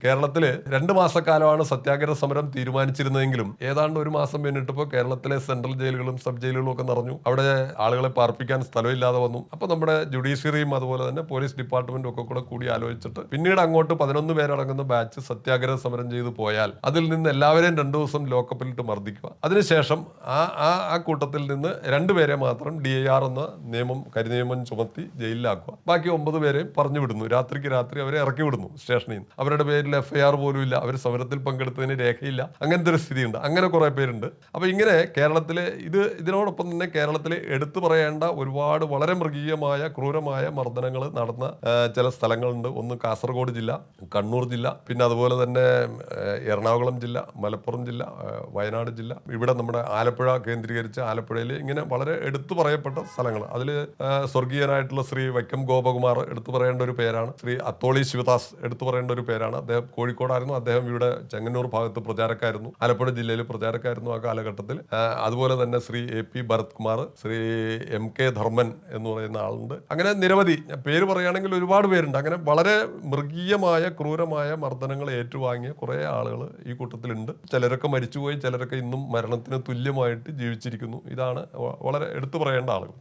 കേരളത്തില് 2 മാസക്കാലമാണ് സത്യാഗ്രഹ സമരം തീരുമാനിച്ചിരുന്നതെങ്കിലും ഏതാണ്ട് 1 മാസം പിന്നിട്ടപ്പോൾ കേരളത്തിലെ സെൻട്രൽ ജയിലുകളും സബ് ജയിലുകളും ഒക്കെ നിറഞ്ഞു. അവിടെ ആളുകളെ പാർപ്പിക്കാൻ സ്ഥലമില്ലാതെ വന്നു. അപ്പൊ നമ്മുടെ ജുഡീഷ്യറിയും അതുപോലെ തന്നെ പോലീസ് ഡിപ്പാർട്ട്മെന്റും ഒക്കെ കൂടി ആലോചിച്ചിട്ട് പിന്നീട് അങ്ങോട്ട് 11 പേരടങ്ങുന്ന ബാച്ച് സത്യാഗ്രഹ സമരം ചെയ്തു പോയാൽ അതിൽ നിന്ന് എല്ലാവരെയും 2 ദിവസം ലോക്കപ്പിലിട്ട് മർദ്ദിക്കുക. അതിനുശേഷം ആ കൂട്ടത്തിൽ നിന്ന് 2 പേരെ മാത്രം DIR എന്ന കരിനിയമം ചുമത്തി ജയിലിലാക്കുക. ബാക്കി 9 പേരെയും പറഞ്ഞു വിടുന്നു. രാത്രിക്ക് രാത്രി അവരെ ഇറക്കി വിടുന്നു സ്റ്റേഷനിൽ നിന്ന്. അവരുടെ പേരിൽ FIR പോലും ഇല്ല, അവർ സമരത്തിൽ പങ്കെടുത്തതിന് രേഖയില്ല. അങ്ങനത്തെ ഒരു സ്ഥിതിയുണ്ട്. അങ്ങനെ കുറെ പേരുണ്ട്. അപ്പൊ ഇങ്ങനെ കേരളത്തിലെ ഇതിനോടൊപ്പം തന്നെ കേരളത്തിൽ എടുത്തു പറയേണ്ട ഒരുപാട് വളരെ മൃഗീയമായ ക്രൂരമായ മർദ്ദനങ്ങൾ നടന്ന ചില സ്ഥലങ്ങളുണ്ട്. ഒന്ന് കാസർഗോഡ് ജില്ല, കണ്ണൂർ ജില്ല, പിന്നെ അതുപോലെ തന്നെ എറണാകുളം ജില്ല, മലപ്പുറം ജില്ല, വയനാട് ജില്ല, ഇവിടെ നമ്മുടെ ആലപ്പുഴ കേന്ദ്രീകരിച്ച് ആലപ്പുഴയിൽ ഇങ്ങനെ വളരെ എടുത്തു പറയപ്പെട്ട സ്ഥലങ്ങൾ. അതിൽ സ്വർഗീയനായിട്ടുള്ള ശ്രീ വൈക്കം ഗോപകുമാർ എടുത്തു പറയേണ്ട ഒരു പേരാണ്. ശ്രീ അത്തോളി ശിവദാസ് എടുത്തു പറയേണ്ട ഒരു പേരാണ്. അദ്ദേഹം കോഴിക്കോടായിരുന്നു. അദ്ദേഹം ഇവിടെ ചെങ്ങന്നൂർ ഭാഗത്ത് പ്രചാരക്കായിരുന്നു. ആലപ്പുഴ ജില്ലയിൽ പ്രചാരക്കായിരുന്നു ആ കാലഘട്ടത്തിൽ. അതുപോലെ തന്നെ ശ്രീ AP ഭരത് കുമാർ, ശ്രീ MK ധർമ്മൻ എന്ന് പറയുന്ന ആളുണ്ട്. അങ്ങനെ നിരവധി പേര് പറയുകയാണെങ്കിൽ ഒരുപാട് പേരുണ്ട്. അങ്ങനെ വളരെ മൃഗീയമായ ക്രൂരമായ മർദ്ദനങ്ങൾ ഏറ്റുവാങ്ങിയ കുറെ ആളുകൾ ഈ കൂട്ടത്തിലുണ്ട്. ചിലരൊക്കെ മരിച്ചുപോയി, ചിലരൊക്കെ ഇന്നും മരണത്തിന് തുല്യമായിട്ട് ജീവിച്ചിരിക്കുന്നു. ഇതാണ് വളരെ എടുത്തു പറയേണ്ട ആളുകൾ.